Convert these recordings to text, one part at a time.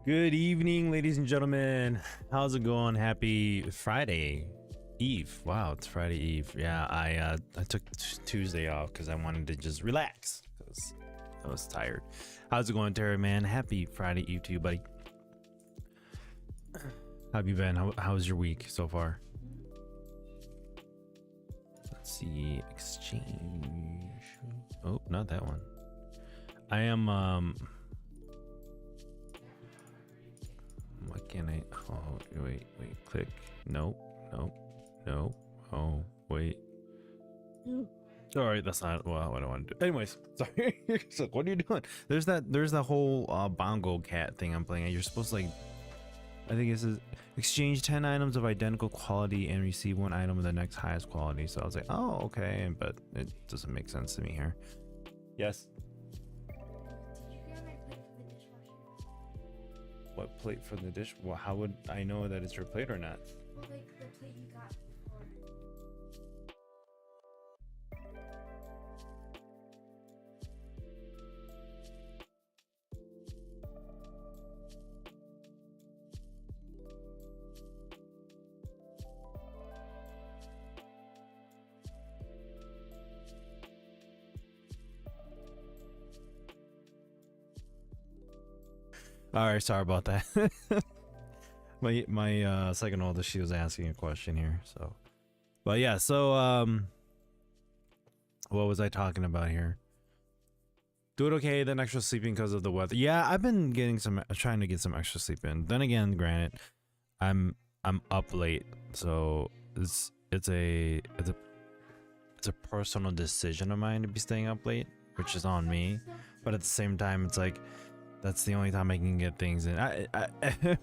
Good evening, ladies and gentlemen. How's it going? Happy Friday Eve. Wow, it's Friday Eve. Yeah, I took Tuesday off because I wanted to just relax because I was tired. How's it going, Terry, man? Happy Friday Eve to you, buddy. How have you been? How's your week so far? Let's see. Exchange. Oh, not that one. I am why can't I? Oh, wait, click. Nope. Oh, wait. All right, that's not what I want to do. Anyways, sorry. So what are you doing? There's that whole bongo cat thing I'm playing. You're supposed to, like, I think it says exchange 10 items of identical quality and receive 1 item of the next highest quality. So I was like, oh, okay, but it doesn't make sense to me here. Yes. What plate for the dish? Well, how would I know that it's your plate or not? Well, like the plate you got before. All right, sorry about that. my second oldest, she was asking a question here. So, but yeah, so what was I talking about here? Do it okay, then extra sleeping because of the weather. Yeah, I've been getting trying to get some extra sleep in. Then again, granted, I'm up late, so it's a personal decision of mine to be staying up late, which is on me. But at the same time, it's like that's the only time I can get things in. I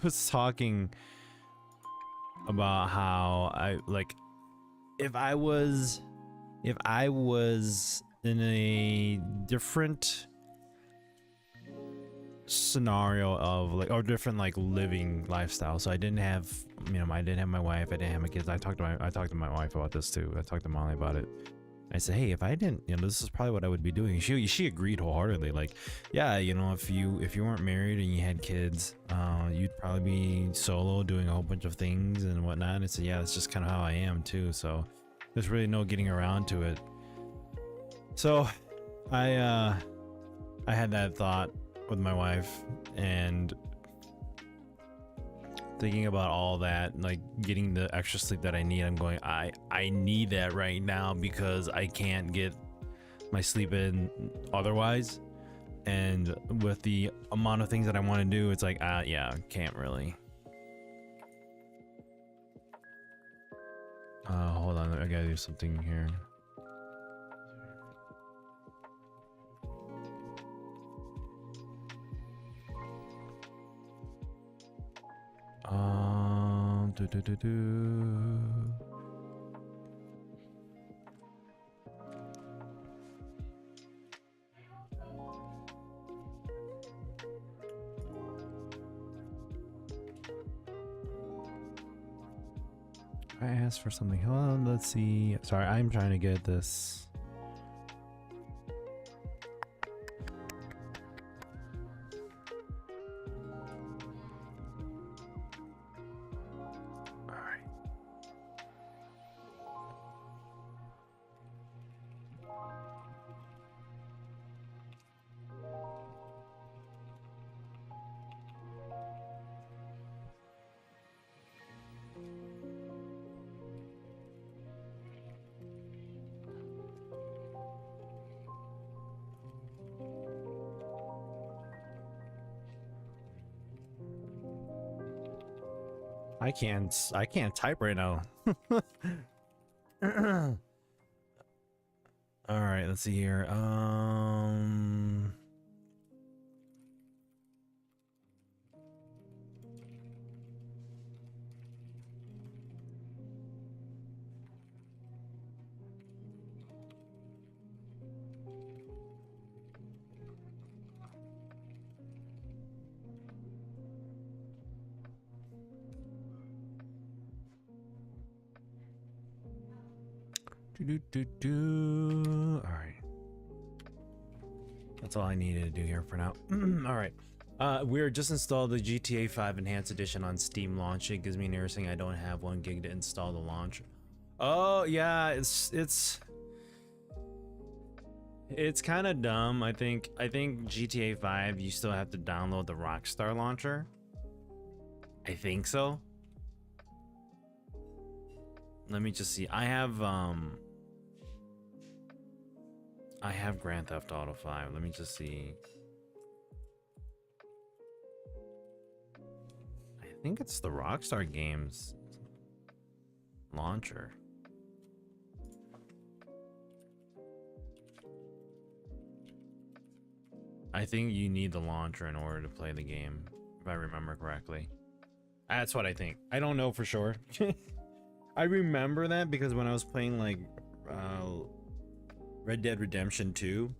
was talking about how I like if I was in a different scenario of like or different like living lifestyle. So I didn't have I didn't have my wife, I didn't have my kids. I talked to my wife about this too. I talked to Molly about it. I said, hey, if I didn't, this is probably what I would be doing. She agreed wholeheartedly. Like, yeah, if you weren't married and you had kids, you'd probably be solo doing a whole bunch of things and whatnot. And I said, yeah, that's just kind of how I am too. So there's really no getting around to it. So I had that thought with my wife and thinking about all that, like getting the extra sleep that I need. I'm going, I need that right now because I can't get my sleep in otherwise. And with the amount of things that I want to do, it's like, yeah, can't really. Hold on, I gotta do something here. I asked for something. Hold on, let's see. Sorry, I'm trying to get this. I can't type right now. All right, let's see here. All right. That's all I needed to do here for now. All right. We're just installed the GTA 5 Enhanced Edition on Steam launch. It gives me an error saying I don't have 1 gig to install the launcher. Oh yeah, it's kind of dumb. I think GTA 5 you still have to download the Rockstar launcher. I think so. Let me just see. I have Grand Theft Auto 5. Let me just see. I think it's the Rockstar Games launcher. I think you need the launcher in order to play the game, if I remember correctly. That's what I think. I don't know for sure. I remember that because when I was playing like Red Dead Redemption 2,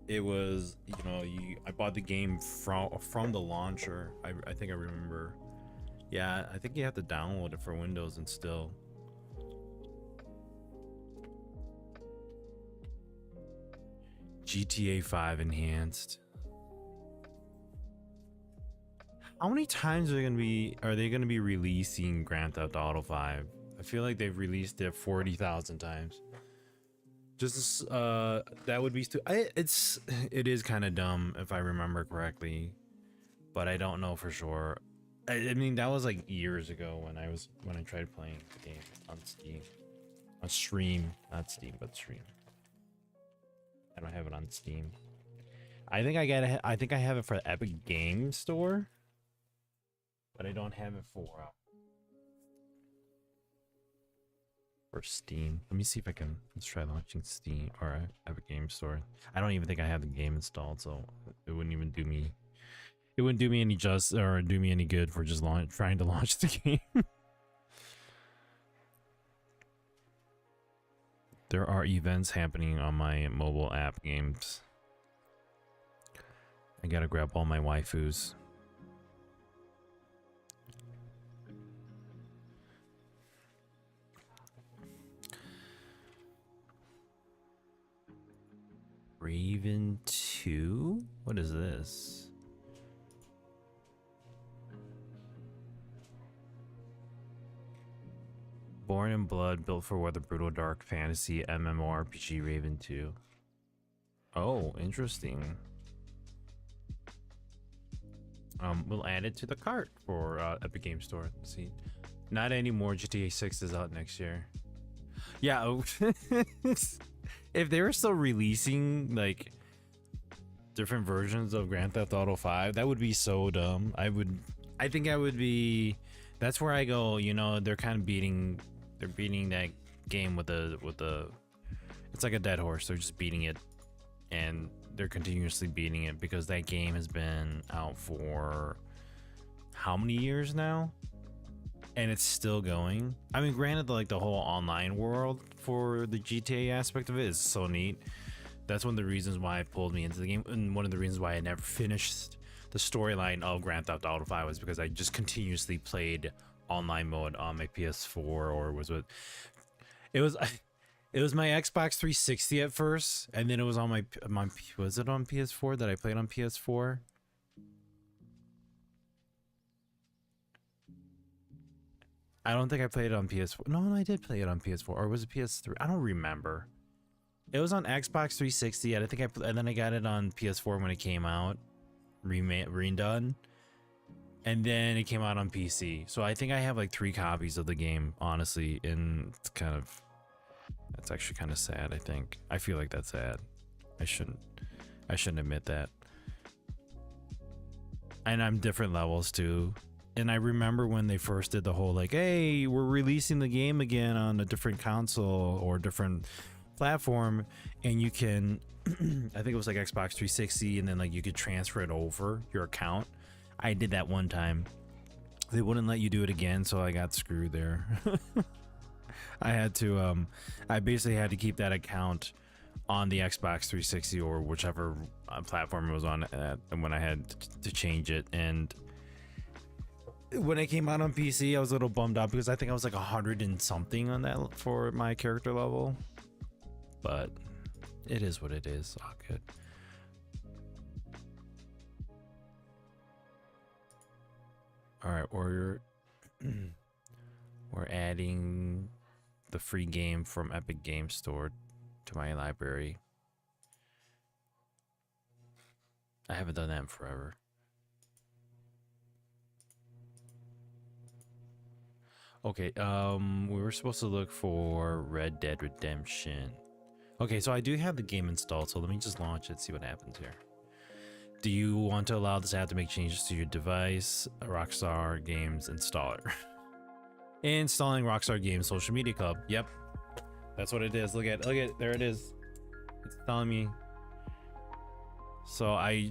it was, you know, I bought the game from the launcher. I think I remember. Yeah, I think you have to download it for Windows and still. GTA 5 Enhanced. How many times are they gonna be releasing Grand Theft Auto 5? I feel like they've released it 40,000 times. Just that would be it is kind of dumb if I remember correctly, but I don't know for sure. I mean, that was like years ago when I tried playing the game on Steam, on stream, not Steam, but stream. I don't have it on Steam. I think I have it for the Epic Games Store, but I don't have it for Steam. Let me see if I can. Let's try launching Steam or Epic Games Store. I don't even think I have the game installed, so it wouldn't even do me. It wouldn't do me any do me any good for just trying to launch the game. There are events happening on my mobile app games. I gotta grab all my waifus. Raven 2? What is this? Born in Blood, built for weather, brutal, dark fantasy, MMORPG Raven 2. Oh, interesting. We'll add it to the cart for Epic Games Store. Let's see. Not anymore. GTA 6 is out next year. Yeah. If they were still releasing like different versions of Grand Theft Auto 5, that would be so dumb. I think I would be. That's where I go. You know, they're kind of beating that game with a. It's like a dead horse. They're just beating it, and they're continuously beating it because that game has been out for how many years now, and it's still going. I mean, granted, like the whole online world for the GTA aspect of it is so neat. That's one of the reasons why it pulled me into the game, and one of the reasons why I never finished the storyline of Grand Theft Auto 5 was because I just continuously played online mode on my PS4, or was it? It was my Xbox 360 at first, and then it was on my was it on PS4 that I played on PS4? I don't think I played it on PS4. No, I did play it on PS4, or was it PS3? I don't remember. It was on Xbox 360, and I think and then I got it on PS4 when it came out, redone, and then it came out on PC. So I think I have like 3 copies of the game, honestly, and it's kind of. That's actually kind of sad, I think. I feel like that's sad. I shouldn't admit that. And I'm different levels too. And I remember when they first did the whole like, hey, we're releasing the game again on a different console or different platform, and you can I think it was like Xbox 360, and then like you could transfer it over your account. I did that one time. They wouldn't let you do it again, so I got screwed there. I had to I basically had to keep that account on the Xbox 360 or whichever platform it was on when I had to change it. And when it came out on PC, I was a little bummed out because I think I was like 100 and something on that for my character level, but it is what it is. All good. All right, we're adding the free game from Epic Game Store to my library. I haven't done that in forever. Okay, we were supposed to look for Red Dead Redemption. Okay, so I do have the game installed, so let me just launch it, see what happens here. Do you want to allow this app to make changes to your device? Rockstar Games installer. Installing Rockstar Games Social Media Club. Yep, that's what it is. Look at, there it is. It's telling me. So I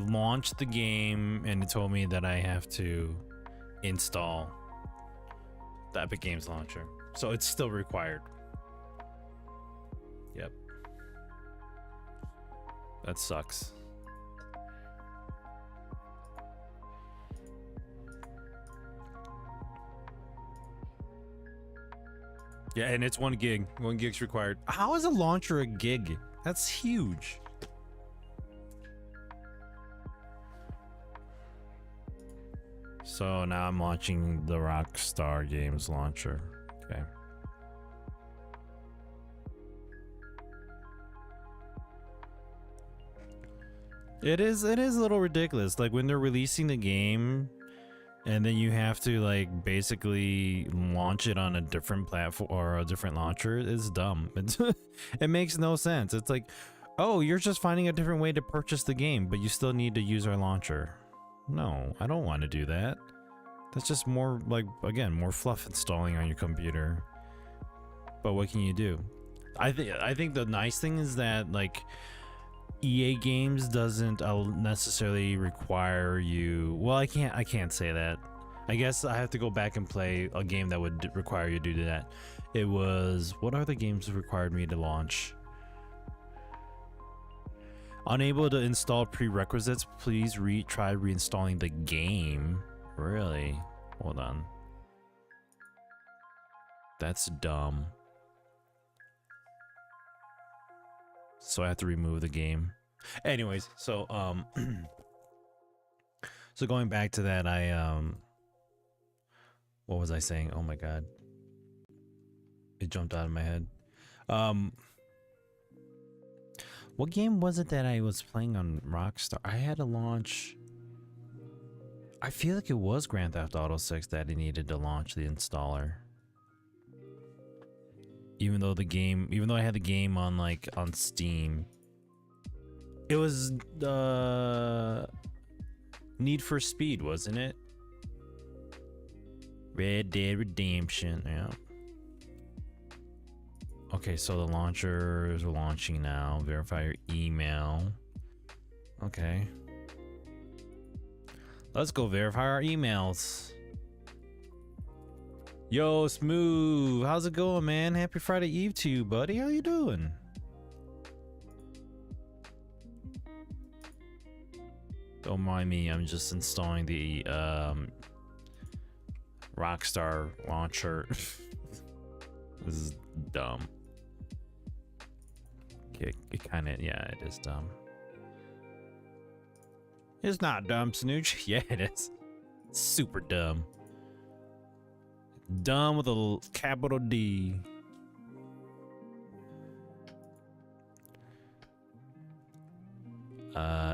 launched the game and it told me that I have to install the Epic Games launcher. So it's still required. Yep. That sucks. Yeah, and it's 1 gig. 1 gig's required. How is a launcher a gig? That's huge. So now I'm launching the Rockstar Games launcher. Okay. It is a little ridiculous. Like when they're releasing the game and then you have to like basically launch it on a different platform or a different launcher. It's dumb. It makes no sense. It's like, oh, you're just finding a different way to purchase the game, but you still need to use our launcher. No, I don't want to do that. That's just more like, again, more fluff installing on your computer. But what can you do? I think the nice thing is that like EA Games doesn't necessarily require you. Well, I can't say that. I guess I have to go back and play a game that would require you to do that. It was, what other games required me to launch? Unable to install prerequisites, please try reinstalling the game. Really? Hold on. That's dumb. So I have to remove the game. Anyways, so so going back to that, what was I saying? Oh my god. It jumped out of my head. What game was it that I was playing on Rockstar? I had to launch. I feel like it was Grand Theft Auto 6 that I needed to launch the installer. Even though I had the game on like on Steam. It was Need for Speed, wasn't it? Red Dead Redemption, yeah. Okay, so the launchers are launching now. Verify your email. Okay. Let's go verify our emails. Yo, Smooth, how's it going, man? Happy Friday Eve to you, buddy. How you doing? Don't mind me, I'm just installing the Rockstar launcher. This is dumb. It kind of, yeah, it is dumb. It's not dumb, Snooch. Yeah, it is. It's super dumb. Dumb with a capital D.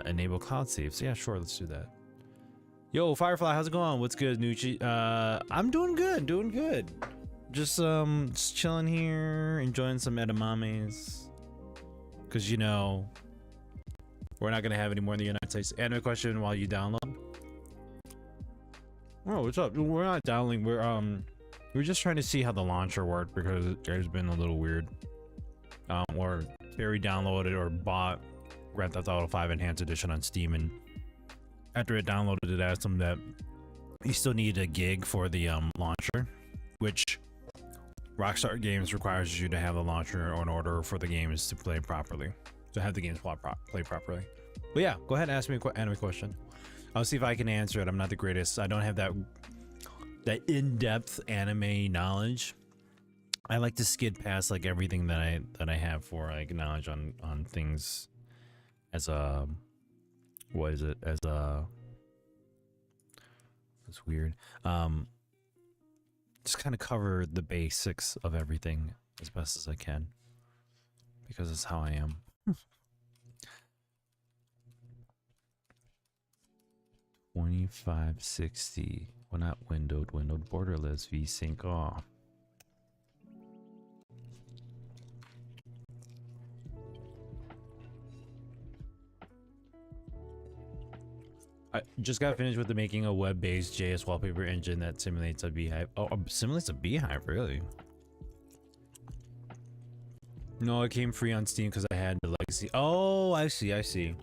Enable cloud saves. Yeah, sure, let's do that. Yo, Firefly, how's it going? What's good, Nucci? I'm doing good, Just chilling here, enjoying some edamames. Cause you know, we're not gonna have any more in the United States. Anime question while you download. Oh, what's up? We're not downloading. We're just trying to see how the launcher worked because it's been a little weird. Or Barry downloaded or bought Grand Theft Auto 5 Enhanced Edition on Steam, and after it downloaded, it asked him that he still needed a gig for the launcher, which Rockstar Games requires you to have the launcher in order for the games to play properly, to have the games play properly. But yeah, go ahead and ask me an anime question. I'll see if I can answer it. I'm not the greatest. I don't have that in-depth anime knowledge. I like to skid past like everything that I have for like knowledge on things as a, what is it, as a It's weird. Just kind of cover the basics of everything as best as I can because it's how I am. 2560. Well, not windowed borderless VSync off. I just got finished with the making a web-based JS wallpaper engine that simulates a beehive. Oh, simulates a beehive, really? No, it came free on Steam because I had the legacy. Oh, I see, I see.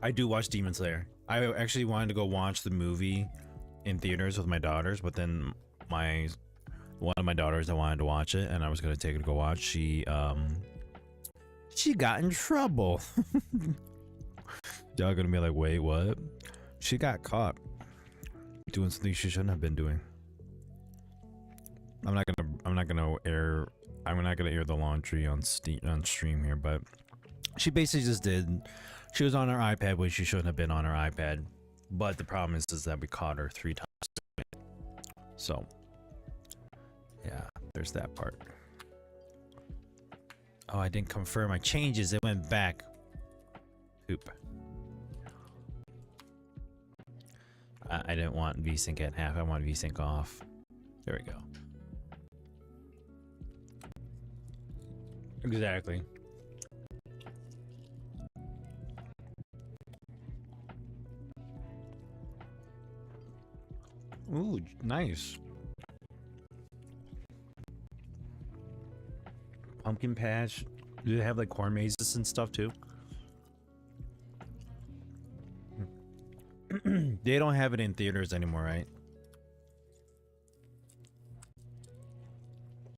I do watch Demon Slayer. I actually wanted to go watch the movie in theaters with my daughters, but then one of my daughters that wanted to watch it, and I was gonna take her to go watch. She got in trouble. Y'all gonna be like, wait, what? She got caught doing something she shouldn't have been doing. I'm not gonna air the laundry on stream here, but she basically just did. She was on her iPad when she shouldn't have been on her iPad, but the problem is that we caught her 3 times. So, yeah, there's that part. Oh, I didn't confirm my changes. It went back. Poop. I didn't want VSync at half. I want VSync off. There we go. Exactly. Ooh, nice. Pumpkin patch. Do they have like corn mazes and stuff too? They don't have it in theaters anymore, right?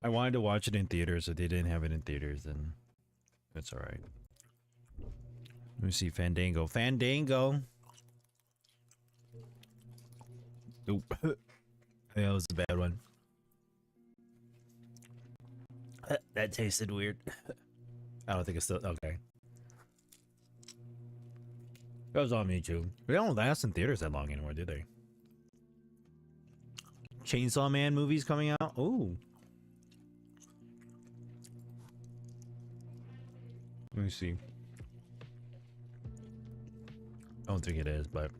I wanted to watch it in theaters, so they didn't have it in theaters, then that's all right. Let me see, Fandango. Fandango. Oop. Yeah, that was a bad one. That tasted weird. I don't think it's still okay. That was on me too. They don't last in theaters that long anymore, do they? Chainsaw Man movies coming out. Oh. Let me see. I don't think it is, but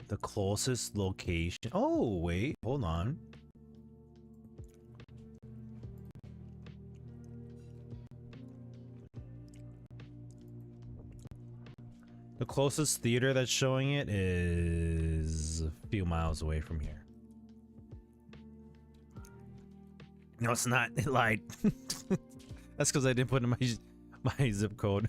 the closest location. Oh, wait, hold on. The closest theater that's showing it is a few miles away from here. No, it's not. It lied. That's because I didn't put in my zip code.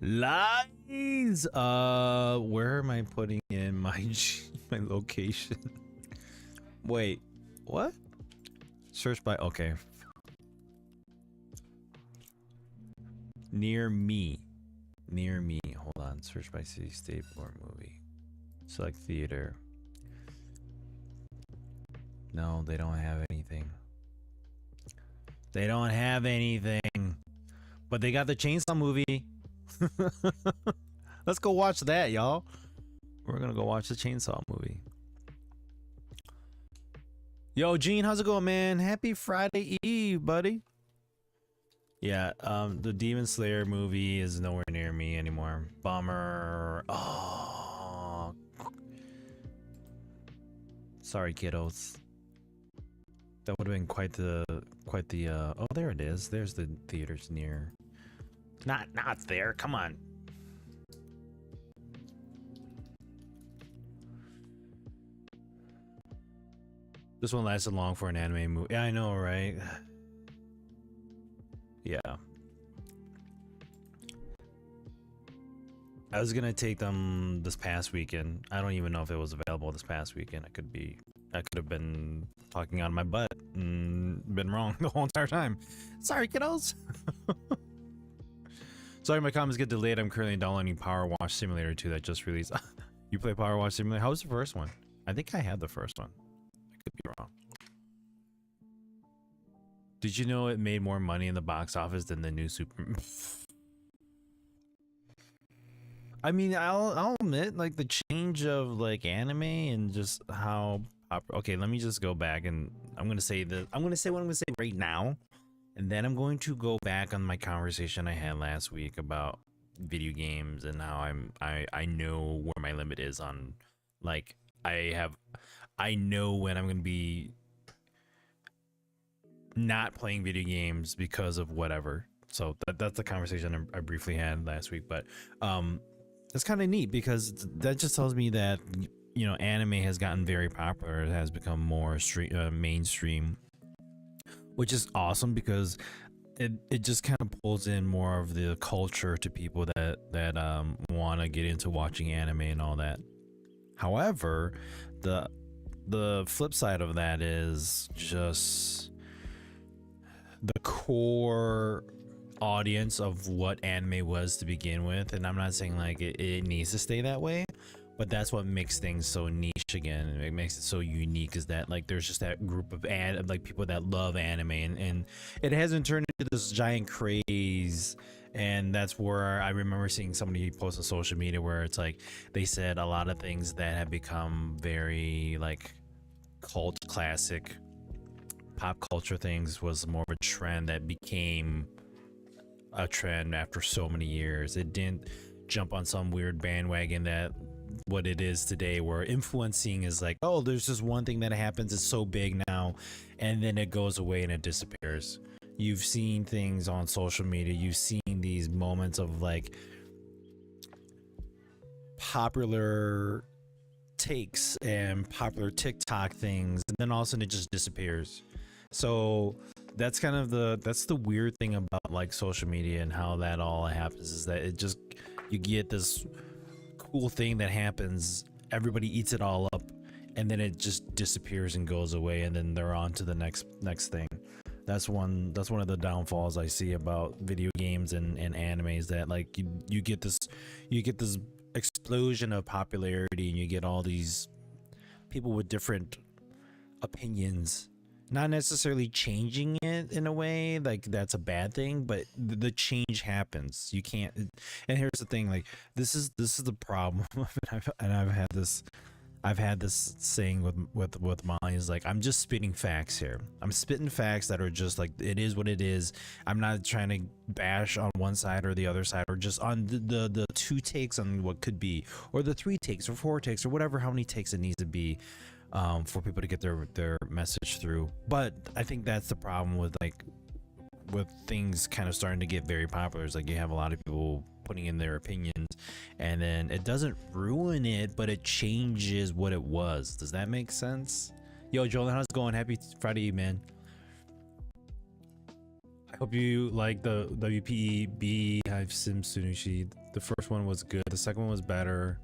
Lies. Where am I putting in my my location? Wait, what? Search by okay. Near me. Near me. Hold on. Search by city, state, or movie. Select theater. No, they don't have anything. They don't have anything. But they got the Chainsaw movie. Let's go watch that, y'all. We're gonna go watch the Chainsaw movie. Yo, Gene, how's it going, man? Happy Friday Eve, buddy. Yeah, the Demon Slayer movie is nowhere near me anymore. Bummer. Oh. Sorry, kiddos. That would have been quite the oh, there it is. There's the theaters near. Not there. Come on. This one lasted long for an anime movie. Yeah, I know, right? Yeah. I was gonna take them this past weekend. I don't even know if it was available this past weekend. I could have been talking out of my butt and been wrong the whole entire time. Sorry, kiddos. Sorry, my comments get delayed. I'm currently downloading Power Wash Simulator 2 that just released. You play Power Wash Simulator? How was the first one? I think I had the first one. Did you know it made more money in the box office than the new Super? I mean, I'll admit, like, the change of like anime and just how okay, let me just go back and I'm gonna say what I'm gonna say right now, and then I'm going to go back on my conversation I had last week about video games and how I know where my limit is on, like, I know when I'm gonna be not playing video games because of whatever. So that's the conversation I briefly had last week, but that's kind of neat because that just tells me that, you know, anime has gotten very popular. It has become more mainstream, which is awesome because it just kind of pulls in more of the culture to people that want to get into watching anime and all that. However, the flip side of that is just the core audience of what anime was to begin with, and I'm not saying like it needs to stay that way, but that's what makes things so niche again, and it makes it so unique, is that like there's just that group of like people that love anime, and it hasn't turned into this giant craze. And that's where I remember seeing somebody post on social media where it's like they said a lot of things that have become very like cult classic pop culture things was more of a trend that became a trend after so many years. It didn't jump on some weird bandwagon that what it is today, where influencing is like, oh, there's just one thing that happens, it's so big now, and then it goes away and it disappears. You've seen things on social media, you've seen these moments of like popular takes and popular TikTok things, and then all of a sudden it just disappears. So that's kind of that's the weird thing about like social media and how that all happens, is that it just, you get this cool thing that happens, everybody eats it all up, and then it just disappears and goes away, and then they're on to the next thing. That's one of the downfalls I see about video games and animes, that like you get this explosion of popularity, and you get all these people with different opinions, not necessarily changing it in a way like that's a bad thing, but the change happens. You can't, and here's the thing, like this is the problem. And I've had this saying with Molly, is like, I'm just spitting facts here. I'm spitting facts that are just like, it is what it is. I'm not trying to bash on one side or the other side, or just on the two takes on what could be, or the 3 takes or 4 takes or whatever, how many takes it needs to be for people to get their message through. But I think that's the problem with things kind of starting to get very popular. It's like you have a lot of people putting in their opinions, and then it doesn't ruin it, but it changes what it was. Does that make sense? Yo, Joel, how's it going? Happy Friday, man. I hope you like the WPE Hive Sim Sunushi. The first one was good, the second one was better,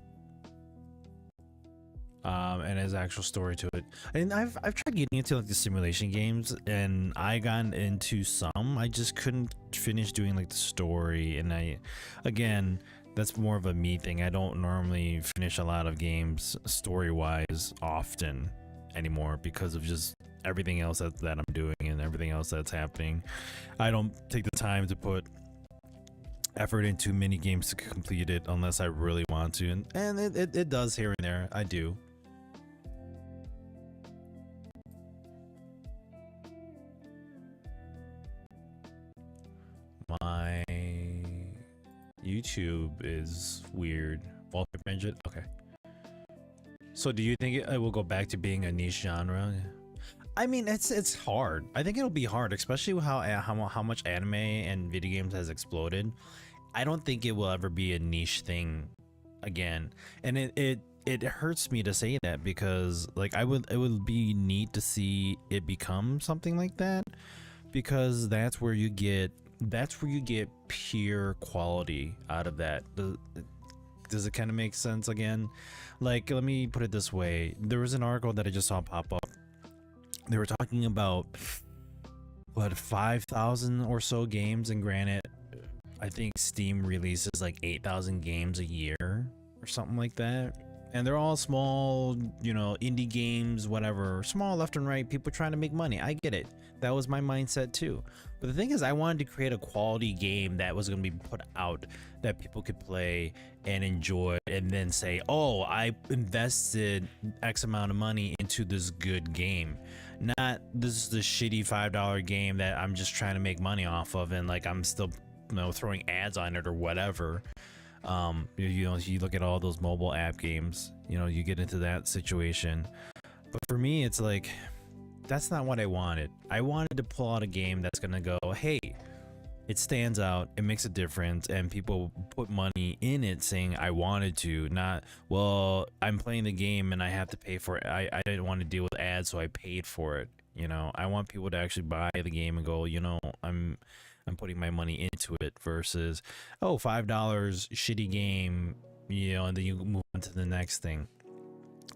and has actual story to it. And I've tried getting into like the simulation games, and I got into some. I just couldn't finish doing like the story, and again, that's more of a me thing. I don't normally finish a lot of games story wise often anymore because of just everything else that I'm doing and everything else that's happening. I don't take the time to put effort into mini games to complete it unless I really want to, and it does here and there. I do. My YouTube is weird. Wallpaper engine. Okay. So do you think it will go back to being a niche genre? I mean, it's hard. I think it'll be hard, especially with how much anime and video games has exploded. I don't think it will ever be a niche thing again. And it hurts me to say that, because like it would be neat to see it become something like that, because that's where you get pure quality out of that. Does it kind of make sense again? Like, let me put it this way. There was an article that I just saw pop up. They were talking about what, 5,000 or so games, and granted, I think Steam releases like 8,000 games a year or something like that. and they're all small, you know, indie games, whatever, small left and right, people trying to make money. I get it. That was my mindset too. But the thing is, I wanted to create a quality game that was going to be put out that people could play and enjoy, and then say, oh, I invested X amount of money into this good game. Not this is the shitty $5 game that I'm just trying to make money off of, and like I'm still, you know, throwing ads on it or whatever. You know, you look at all those mobile app games, you know, you get into that situation. But for me, it's like, that's not what I wanted. I wanted to pull out a game that's gonna go, hey, it stands out, it makes a difference, and people put money in it saying I wanted to, not, well, I'm playing the game and I have to pay for it. I didn't want to deal with ads, so I paid for it. You know, I want people to actually buy the game and go, you know, I'm putting my money into it, versus, oh, $5 shitty game, you know, and then you move on to the next thing.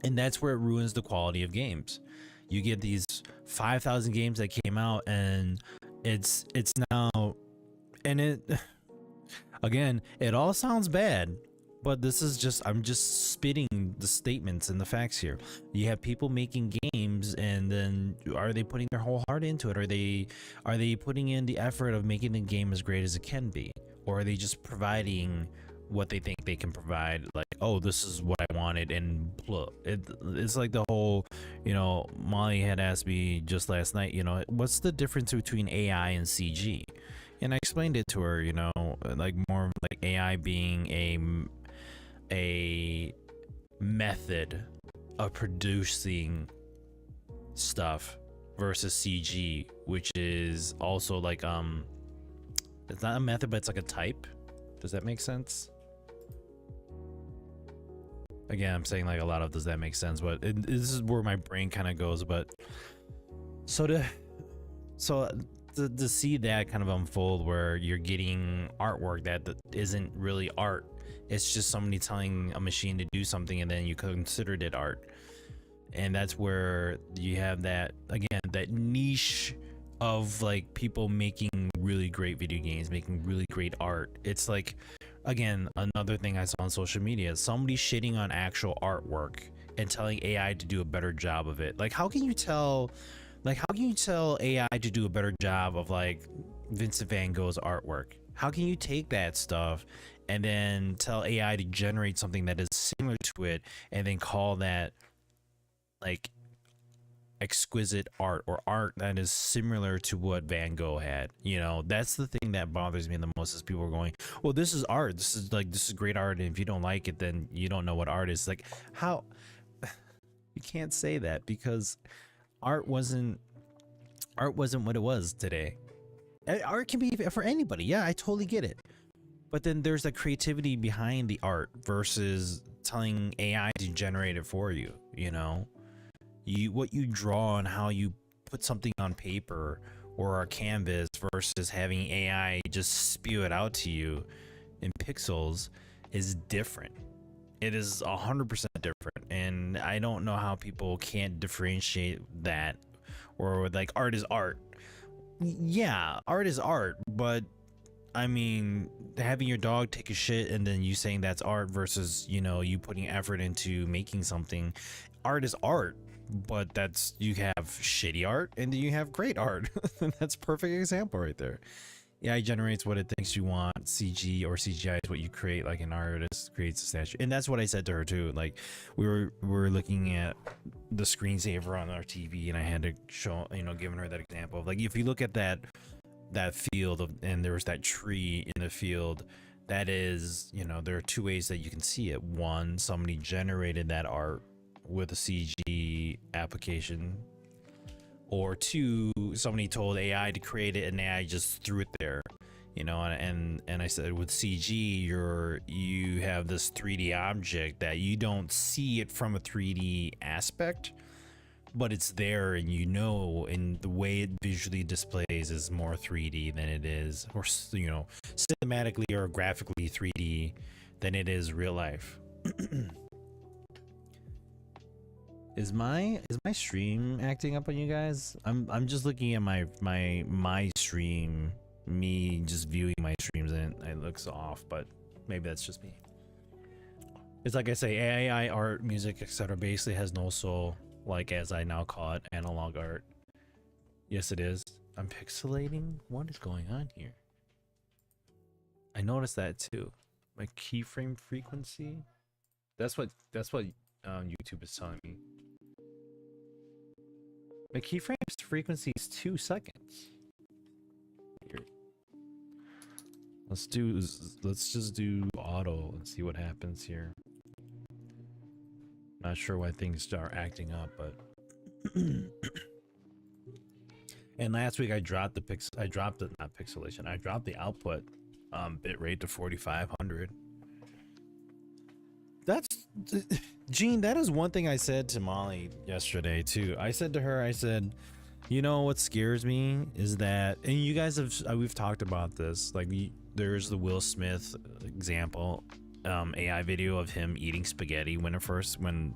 And that's where it ruins the quality of games. You get these 5,000 games that came out, and it's now, and it, again, it all sounds bad, but this is just, I'm just spitting the statements and the facts here. You have people making games, and then are they putting their whole heart into it? Are they putting in the effort of making the game as great as it can be? Or are they just providing what they think they can provide, like, oh, this is what I wanted, and it's like the whole, you know, Molly had asked me just last night, you know, what's the difference between AI and CG? And I explained it to her, you know, like more like AI being a method of producing stuff, versus CG, which is also like, it's not a method, but it's like a type. Does that make sense? Again, I'm saying like a lot of does that make sense, but this is where my brain kind of goes. But so to see that kind of unfold, where you're getting artwork that isn't really art, it's just somebody telling a machine to do something, and then you considered it art. And that's where you have that, again, that niche of like people making really great video games, making really great art. It's like, again, another thing I saw on social media, somebody shitting on actual artwork and telling AI to do a better job of it. Like, how can you tell AI to do a better job of like Vincent van Gogh's artwork? How can you take that stuff and then tell AI to generate something that is similar to it, and then call that like exquisite art, or art that is similar to what Van Gogh had? You know, that's the thing that bothers me the most, is people are going, well, this is art, this is great art, and if you don't like it, then you don't know what art is. Like, how? You can't say that, because art wasn't what it was today. Art can be for anybody, yeah, I totally get it, but then there's the creativity behind the art versus telling AI to generate it for you. You know, what you draw and how you put something on paper or a canvas, versus having AI just spew it out to you in pixels, is different. It is 100% different, and I don't know how people can't differentiate that, or like, art is art. Yeah, art is art, but I mean, having your dog take a shit and then you saying that's art, versus, you know, you putting effort into making something. Art is art, but that's, you have shitty art and then you have great art. That's a perfect example right there. AI generates what it thinks you want. CG or CGI is what you create. Like an artist creates a statue, and that's what I said to her too. Like, we were looking at the screensaver on our TV, and I had to show, you know, giving her that example of like, if you look at that field and there was that tree in the field, that is, you know, there are two ways that you can see it. One, somebody generated that art with a CG application, or two, somebody told AI to create it and AI just threw it there, you know. And I said, with CG, you have this 3D object that you don't see it from a 3D aspect, but it's there, and you know, and the way it visually displays is more 3D than it is, or, you know, cinematically or graphically 3D than it is real life. Is my stream acting up on you guys? I'm just looking at my stream, me just viewing my streams, and it looks off, but maybe that's just me. It's like I say, AI art, music, etc. basically has no soul, like as I now call it, analog art. Yes, it is. I'm pixelating? What is going on here? I noticed that too. My keyframe frequency. That's what YouTube is telling me. My keyframe frequency is 2 seconds. Here. Let's just do auto and see what happens here. Not sure why things are acting up, but and last week I dropped the not pixelation. I dropped the output bit rate to 4500. That's Gene, that is one thing I said to Molly yesterday too. I said to her, I said, you know what scares me is that, and you guys have we've talked about this, like there's the Will Smith example, AI video of him eating spaghetti when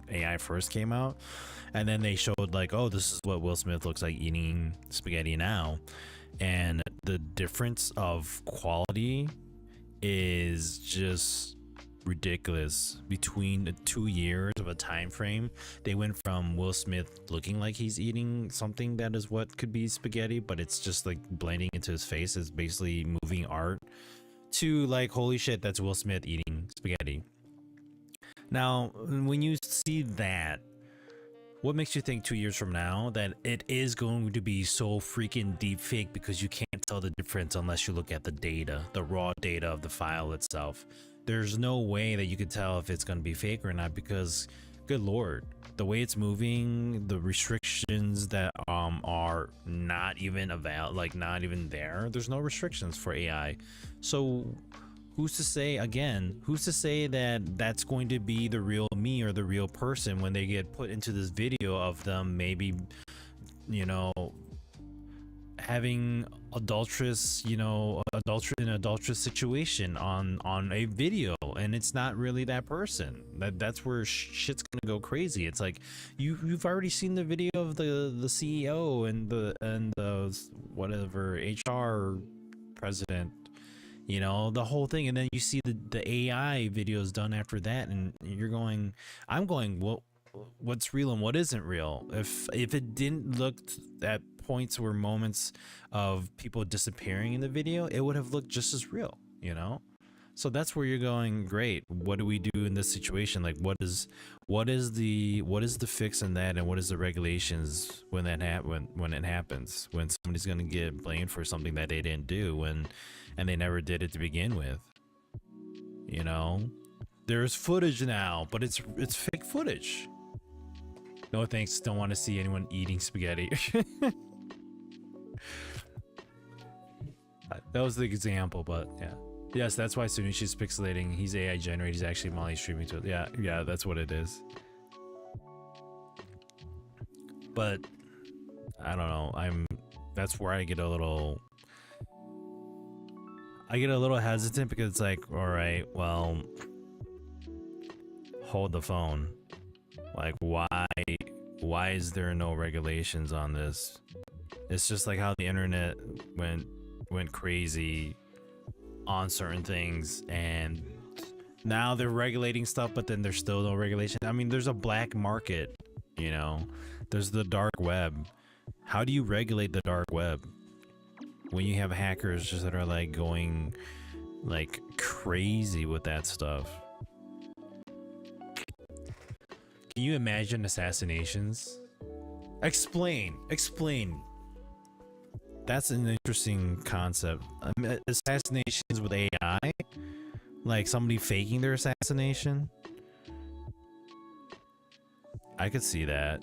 AI first came out, and then they showed like, oh, this is what Will Smith looks like eating spaghetti now, and the difference of quality is just ridiculous. Between 2 years of a time frame, they went from Will Smith looking like he's eating something that is what could be spaghetti, but it's just like blending into his face as basically moving art, to like, holy shit, that's Will Smith eating spaghetti. Now when you see that, what makes you think 2 years from now that it is going to be so freaking deep fake? Because you can't tell the difference unless you look at the data, the raw data of the file itself. There's no way that you could tell if it's going to be fake or not, because good lord, the way it's moving, the restrictions that are not even not even there. There's no restrictions for AI. So who's to say, again, who's to say that that's going to be the real me or the real person when they get put into this video of them maybe, you know, having adulterous situation on a video, and it's not really that person. That's where shit's gonna go crazy. It's like you've already seen the video of the CEO and the whatever HR president, you know, the whole thing, and then you see the AI videos done after that, and I'm going, well, what's real and what isn't real? If it didn't look at points where moments of people disappearing in the video, it would have looked just as real, you know? So that's where you're going, great, what do we do in this situation? Like, what is the fix in that, and what is the regulations when it happens, when somebody's gonna get blamed for something that they didn't do and they never did it to begin with? You know, there's footage now, but it's fake footage. No thanks, don't want to see anyone eating spaghetti. That was the example, but yeah. Yes, that's why Sunishi's pixelating. He's AI generated. He's actually Molly streaming to it. Yeah, that's what it is. But I don't know. That's where I get a little hesitant, because it's like, all right, well, hold the phone. Like, why is there no regulations on this? It's just like how the internet went crazy on certain things, and now they're regulating stuff, but then there's still no regulation. I mean, there's a black market, you know, there's the dark web. How do you regulate the dark web when you have hackers just that are like going like crazy with that stuff? Can you imagine assassinations? Explain. That's an interesting concept. Assassinations with AI? Like somebody faking their assassination? I could see that.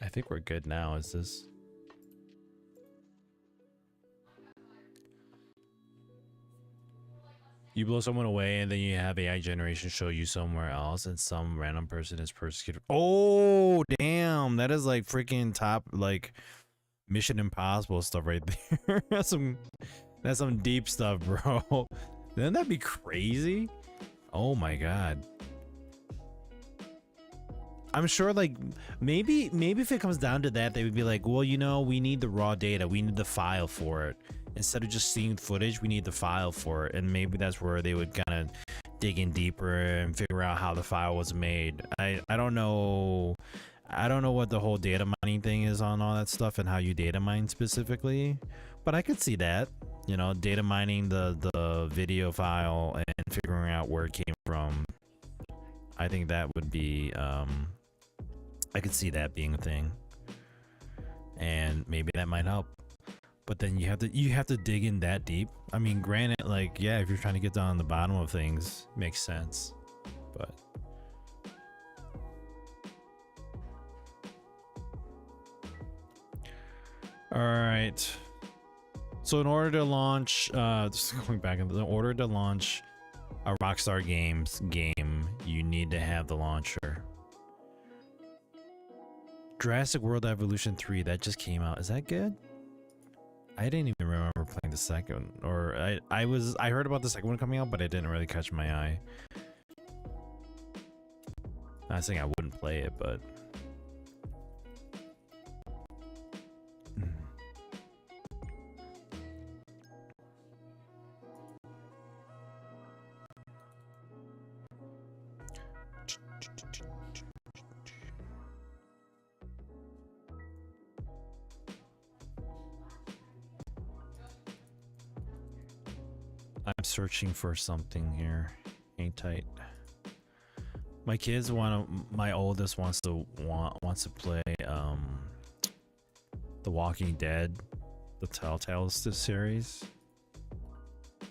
I think we're good now. Is this? You blow someone away and then you have AI generation show you somewhere else, and some random person is persecuted. Oh, damn. That is like freaking top, like Mission Impossible stuff right there. That's some deep stuff, bro. Wouldn't that be crazy? Oh my god. I'm sure like maybe if it comes down to that, they would be like, well, you know, we need the raw data, we need the file for it. Instead of just seeing footage, we need the file for it, and maybe that's where they would kind of dig in deeper and figure out how the file was made. I don't know. I don't know what the whole data mining thing is on all that stuff and how you data mine specifically, but I could see that, you know, data mining the video file and figuring out where it came from. I think that would be I could see that being a thing, and maybe that might help. But then you have to dig in that deep. I mean, granted, like, yeah, if you're trying to get down the bottom of things, makes sense. But all right. So in order to launch, just going back, in order to launch a Rockstar Games game, you need to have the launcher. Jurassic World Evolution 3, that just came out. Is that good? I didn't even remember playing the second, or I heard about the second one coming out, but it didn't really catch my eye. Not saying I wouldn't play it, but I'm searching for something here. Ain't tight. My kids my oldest wants to play The Walking Dead, the Telltale series,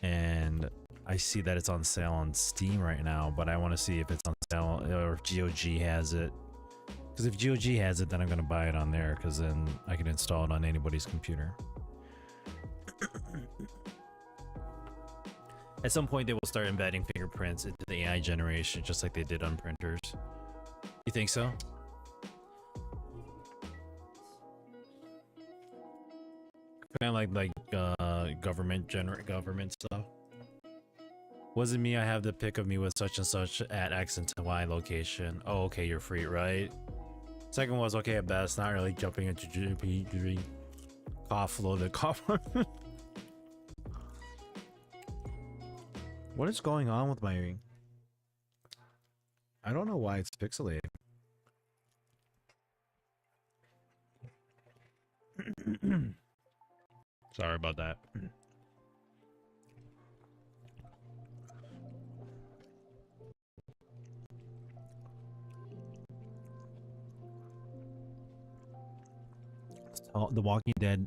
and I see that it's on sale on Steam right now, but I want to see if it's on sale or if GOG has it. Because if GOG has it, then I'm gonna buy it on there, because then I can install it on anybody's computer. At some point, they will start embedding fingerprints into the AI generation, just like they did on printers. You think so? Kind of like government stuff. Wasn't me. I have the pic of me with such and such at X and Y location. Oh, okay, you're free, right? Second was okay at best. Not really jumping into GP. Cough loaded cough. What is going on with my ring? I don't know why it's pixelated. Sorry about that. The Walking Dead,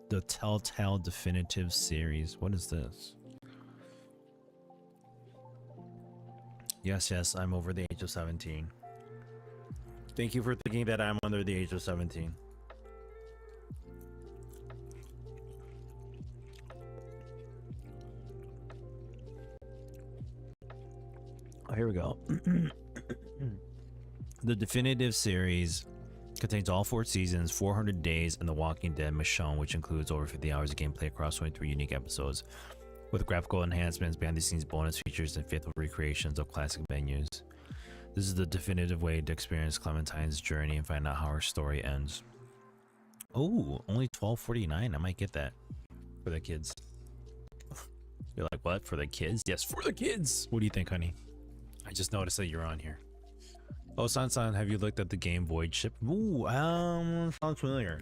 the Telltale Definitive Series. What is this? Yes, I'm over the age of 17. Thank you for thinking that I'm under the age of 17. Oh, here we go. The Definitive Series contains all 4 seasons, 400 days, and The Walking Dead Michonne, which includes over 50 hours of gameplay across 23 unique episodes, with graphical enhancements, behind-the-scenes bonus features, and faithful recreations of classic venues. This is the definitive way to experience Clementine's journey and find out how her story ends. Oh, only $12.49. I might get that for the kids. You're like, what? For the kids? Yes, for the kids. What do you think, honey? I just noticed that you're on here. Oh, San, have you looked at the Game Void ship? Ooh, sounds familiar.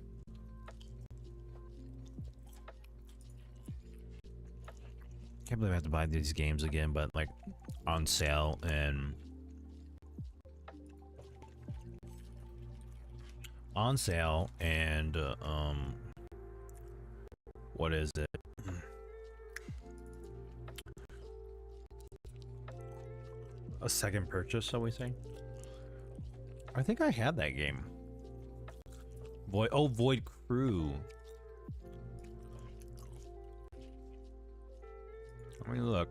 Can't believe I have to buy these games again, but like on sale, and what is it? A second purchase, shall we say? I think I had that game. Void Crew. Let me look.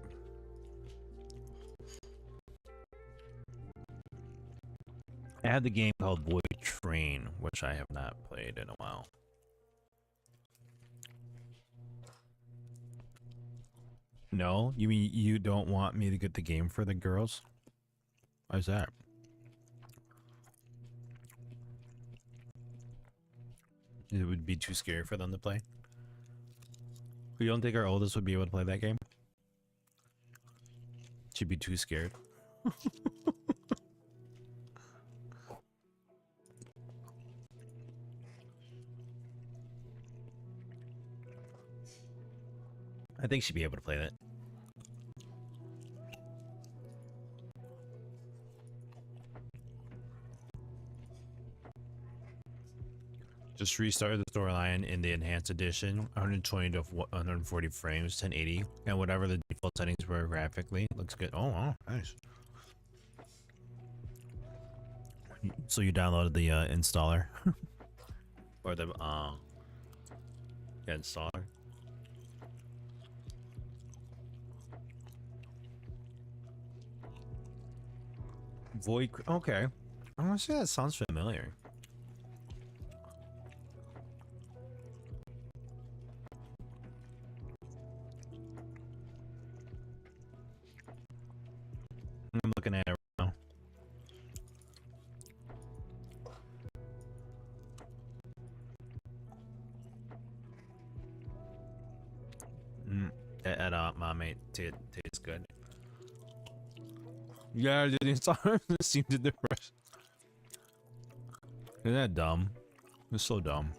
I had the game called Void Train, which I have not played in a while. No? You mean you don't want me to get the game for the girls? Why's that? It would be too scary for them to play. You don't think our oldest would be able to play that game? She'd be too scared. I think she'd be able to play that. Just restarted the storyline in the enhanced edition, 120 to 140 frames, 1080, and whatever the default settings were graphically. Looks good. Oh, wow, nice. So you downloaded the installer, or the yeah, installer. Void. Okay, I want to say that sounds familiar. I'm looking at it right now. That my mate tastes good. Yeah, the installer seemed to depress. Isn't that dumb? It's so dumb.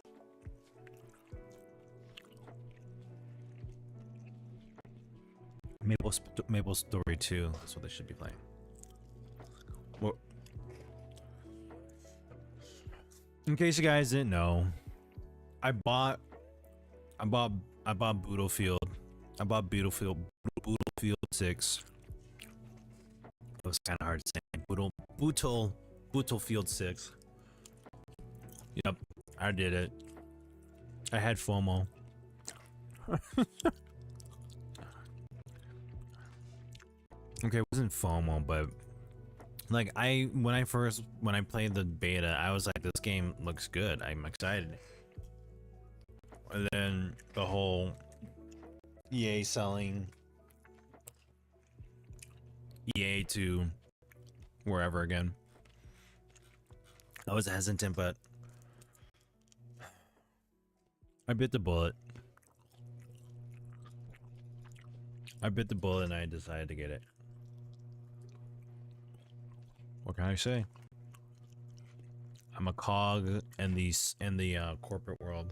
Maple Story 2. That's what they should be playing. Well, in case you guys didn't know, I bought Boo-tlefield. I bought Boo-tlefield 6. It was kind of hard to say. Boo-tlefield 6. Yep, I did it. I had FOMO. Okay, it wasn't FOMO, but like when I played the beta, I was like, this game looks good. I'm excited. And then the whole EA selling EA to wherever again. I was hesitant, but I bit the bullet. I bit the bullet and I decided to get it. What can I say? I'm a cog in the corporate world.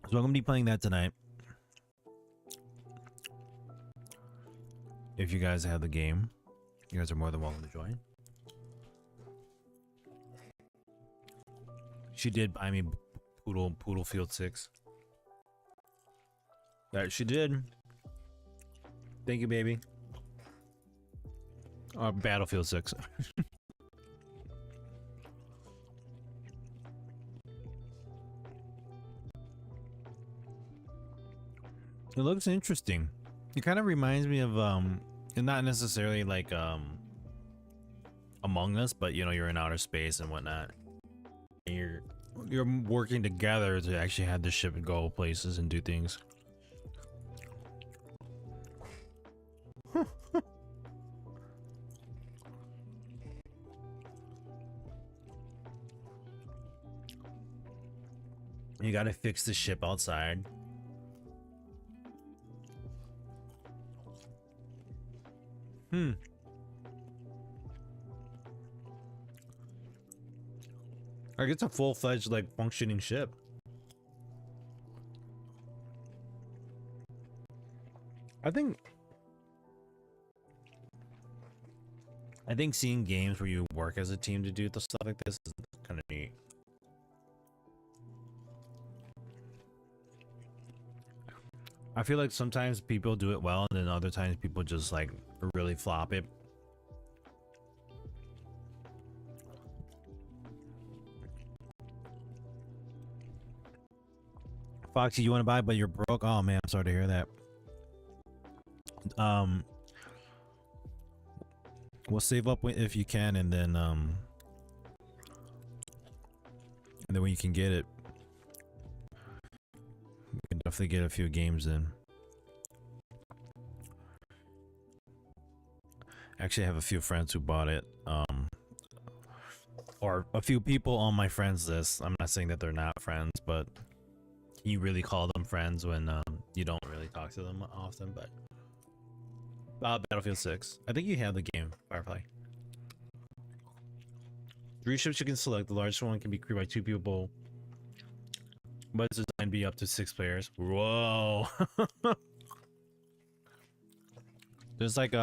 So I'm gonna be playing that tonight. If you guys have the game, you guys are more than welcome to join. She did buy me Boo-tlefield 6. That she did. Thank you, baby. Battlefield 6. It looks interesting. It kind of reminds me of and not necessarily like Among Us, but you know, you're in outer space and whatnot. And you're working together to actually have the ship go places and do things. You gotta fix the ship outside. Like it's a full-fledged, like, functioning ship. I think seeing games where you work as a team to do the stuff like this is kind of neat. I feel like sometimes people do it well, and then other times people just like really flop it. Foxy, you want to buy, but you're broke? Oh man, I'm sorry to hear that. We'll save up if you can, and then when you can get it, we can definitely get a few games in. Actually, I have a few friends who bought it. Or a few people on my friends list. I'm not saying that they're not friends, but you really call them friends when you don't really talk to them often. But Battlefield 6. I think you have the game, Firefly. 3 ships you can select. The largest one can be crewed by 2 people, but it's designed to be up to 6 players. Whoa. There's like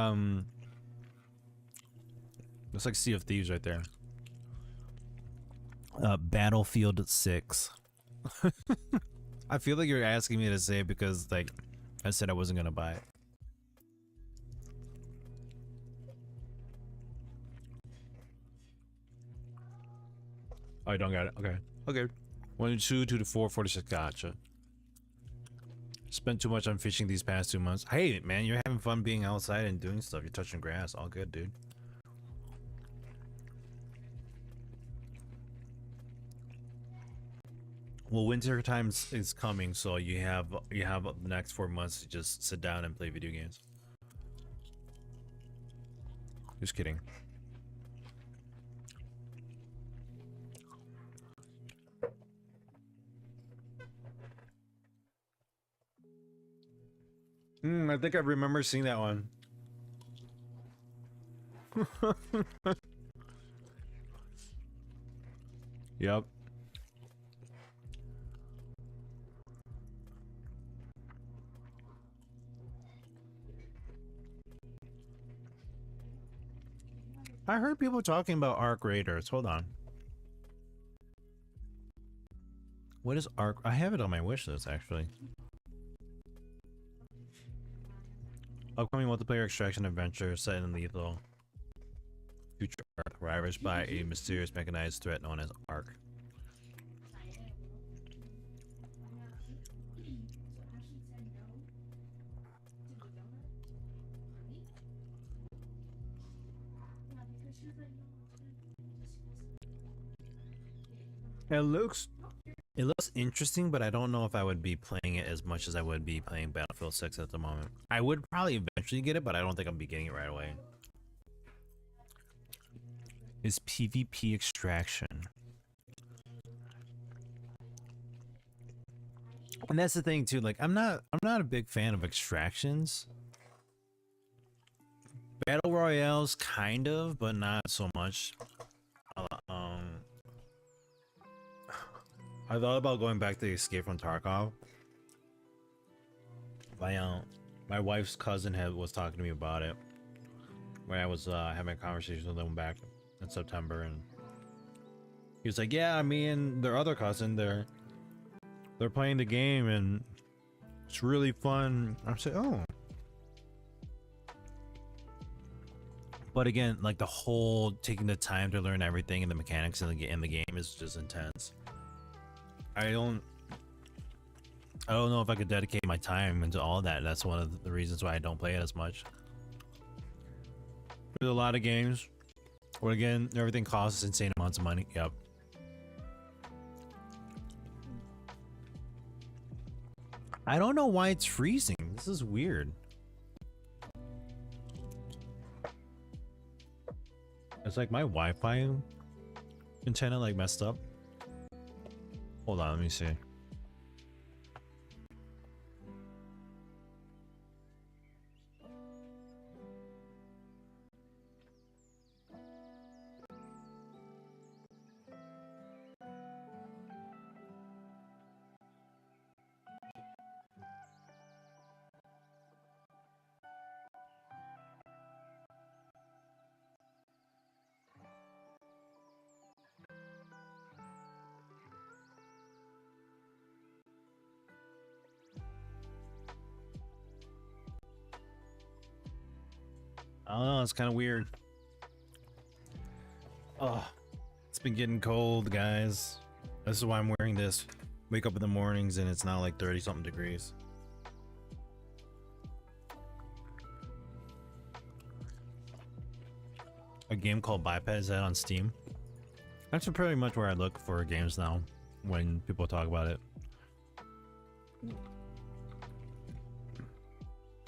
looks like Sea of Thieves right there. Battlefield 6. I feel like you're asking me to say it because like I said I wasn't gonna buy it. Oh, I don't got it. Okay. Okay. 1 to 2, 2 to 4, 4 to 6. Gotcha. Spent too much on fishing these past 2 months. Hey, man, you're having fun being outside and doing stuff. You're touching grass. All good, dude. Well, winter times is coming, so you have the next 4 months to just sit down and play video games. Just kidding. I think I remember seeing that one. Yep. I heard people talking about Arc Raiders. Hold on. What is Arc? I have it on my wish list, actually. Upcoming multiplayer extraction adventure set in lethal future Earth, ravaged by a mysterious mechanized threat known as Arc. It looks interesting, but I don't know if I would be playing it as much as I would be playing Battlefield 6 at the moment. I would probably eventually get it, but I don't think I'll be getting it right away. Is PvP extraction. And that's the thing too, like I'm not a big fan of extractions. Battle Royales kind of, but not so much. I thought about going back to Escape from Tarkov. My wife's cousin was talking to me about it when I was having a conversation with him back in September, and he was like, "Yeah, me and their other cousin, they're playing the game and it's really fun." I'm saying, "Oh." But again, like the whole taking the time to learn everything and the mechanics in the game is just intense. I don't know if I could dedicate my time into all that. That's one of the reasons why I don't play it as much. There's a lot of games where again everything costs insane amounts of money. Yep. I don't know why it's freezing. This is weird. It's like my Wi-Fi antenna like messed up. Hold on, let me see. I don't know, it's kind of weird. Oh, it's been getting cold, guys. This is why I'm wearing this. Wake up in the mornings and it's now like 30 something degrees. A game called Biped, is that on Steam? That's pretty much where I look for games now when people talk about it.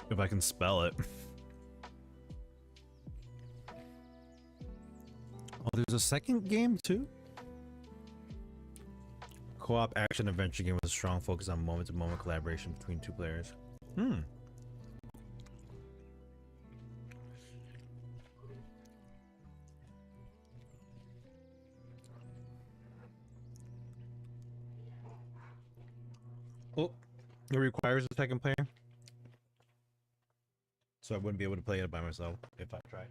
If I can spell it. there's a second game too? Co-op action adventure game with a strong focus on moment-to-moment collaboration between two players. Hmm. Oh, it requires a second player, so I wouldn't be able to play it by myself if I tried.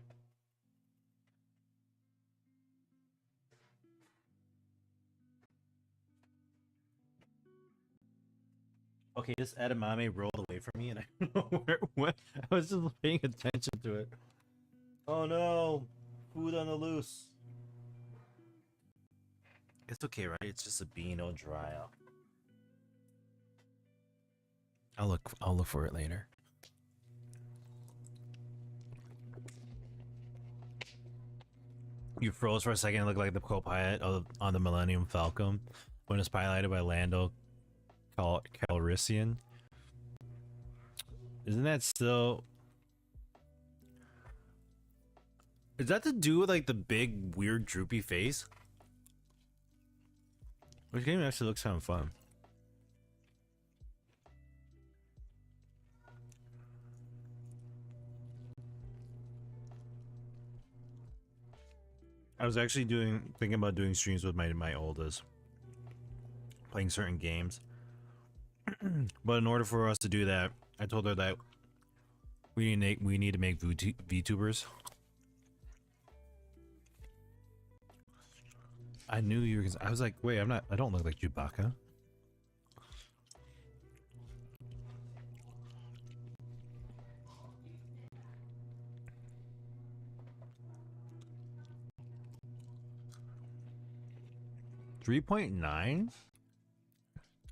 Okay, this edamame rolled away from me, and I don't know where it went. I was just paying attention to it. Oh no, food on the loose. It's okay, right? It's just a bean. It'll dry out. I'll look for it later. You froze for a second. It looked like the co-pilot on the Millennium Falcon when it's piloted by Lando Calrissian. Isn't that still? Is that to do with like the big weird droopy face? Which game actually looks kind of fun. I was actually thinking about doing streams with my oldest, playing certain games. But in order for us to do that, I told her that we need to make VTubers. I knew you were. I was like, wait, I'm not. I don't look like Chewbacca. .9.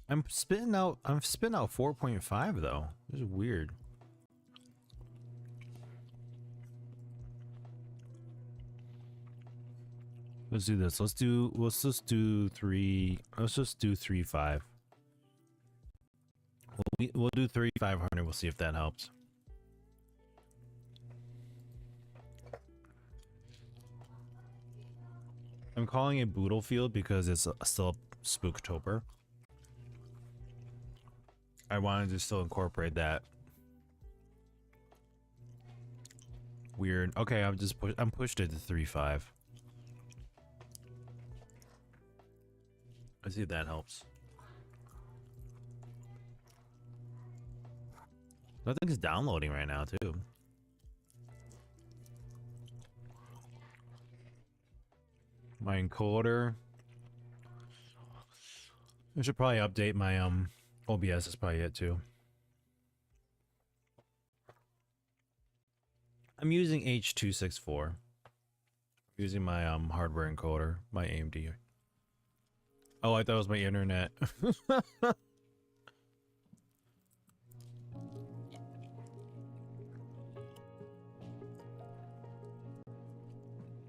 I'm spitting out 4.5 though. This is weird. Let's do this. Let's just do 3. Let's just do 3.5. We'll do 3,500. We'll see if that helps. I'm calling it Boo-tlefield because it's still Spooktober. I wanted to still incorporate that. Weird. Okay, I'm pushed it to 3.5. Let's see if that helps. Nothing's downloading right now, too. My encoder. I should probably update my OBS is probably it too. I'm using H.264. Using my hardware encoder, my AMD. Oh, I thought it was my internet.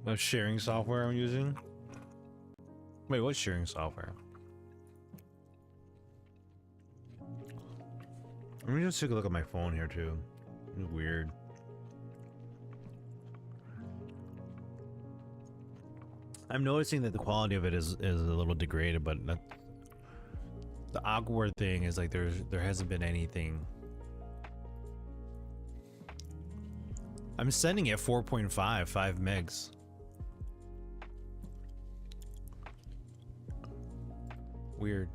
The sharing software I'm using? Wait, what sharing software? Let me just take a look at my phone here too. It's weird. I'm noticing that the quality of it is a little degraded, but the awkward thing is like there hasn't been anything. I'm sending it 4.5 megs. Weird.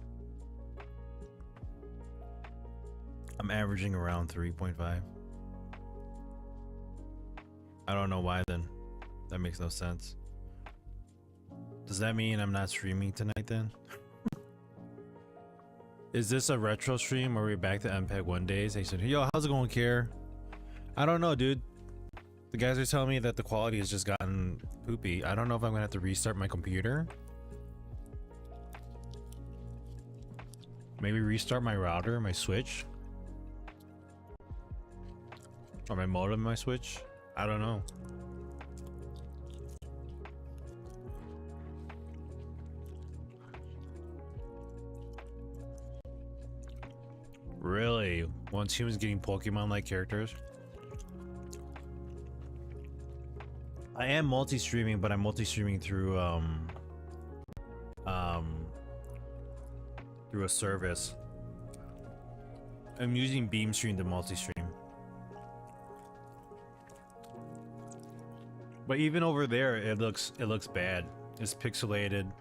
I'm averaging around 3.5. I don't know why then. That makes no sense. Does that mean I'm not streaming tonight then? Is this a retro stream or are we back to MPEG 1 days? They said, yo, how's it going, Kier? I don't know, dude. The guys are telling me that the quality has just gotten poopy. I don't know if I'm gonna have to restart my computer. Maybe restart my router, my switch. Or my modem, my switch. I don't know. Really? Once humans getting Pokemon-like characters? I am multi-streaming, but I'm multi-streaming through through a service. I'm using BeamStream to multi-stream. But even over there, it looks bad. It's pixelated.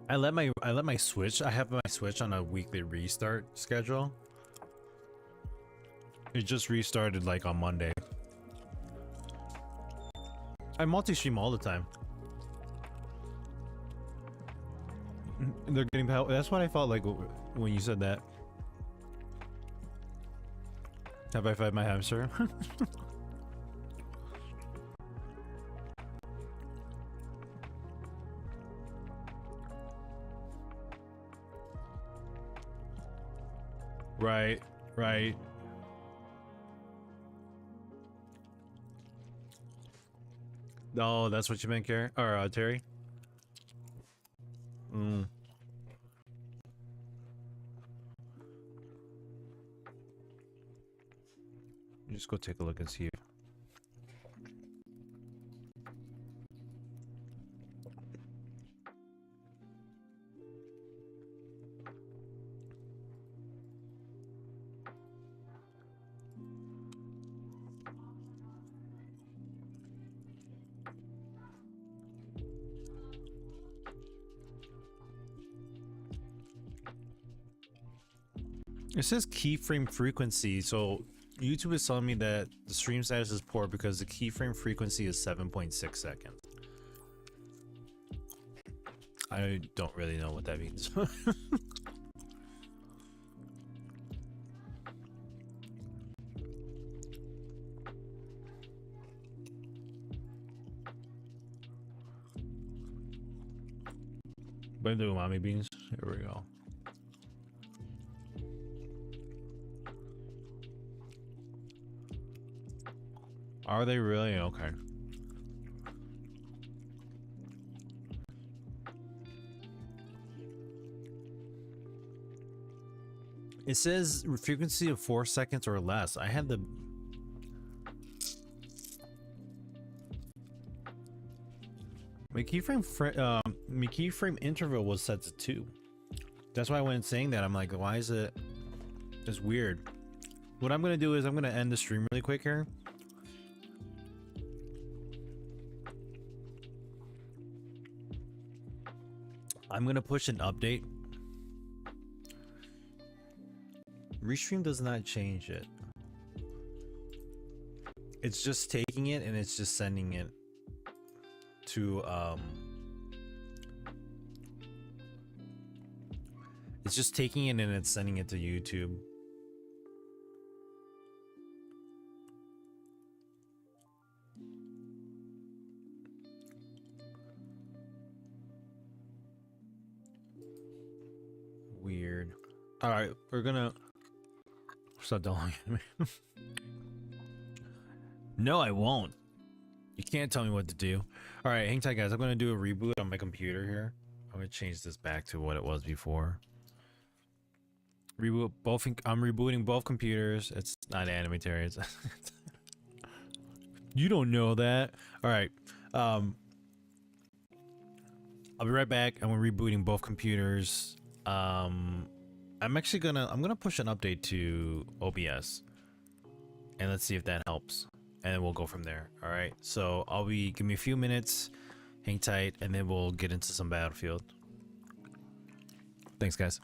I let my Switch. I have my Switch on a weekly restart schedule. It just restarted like on Monday. I multi-stream all the time. They're getting power. That's what I felt like when you said that. Have I fed my hamster? Right, right. Oh, that's what you meant, Carrie? Or Terry? Mm. Just go take a look and see. It says keyframe frequency, so YouTube is telling me that the stream status is poor because the keyframe frequency is 7.6 seconds. I don't really know what that means. But the umami beans, here we go. Are they really? Okay. It says frequency of 4 seconds or less. I had the... my keyframe interval was set to 2. That's why when it's saying that, I'm like, why is it... it's weird. What I'm gonna do is I'm gonna end the stream really quick here. I'm gonna push an update. Restream does not change it. It's just taking it and it's just sending it to it's just taking it and it's sending it to YouTube. Weird. All right, we're gonna stop telling me. No, I won't. You can't tell me what to do. All right, hang tight, guys. I'm gonna do a reboot on my computer here. I'm gonna change this back to what it was before. Reboot both. I'm rebooting both computers. It's not animatory. It's you don't know that. All right. I'll be right back. I'm rebooting both computers. I'm gonna push an update to OBS, and let's see if that helps, and then we'll go from there. All right. So give me a few minutes. Hang tight, and then we'll get into some Battlefield. Thanks, guys.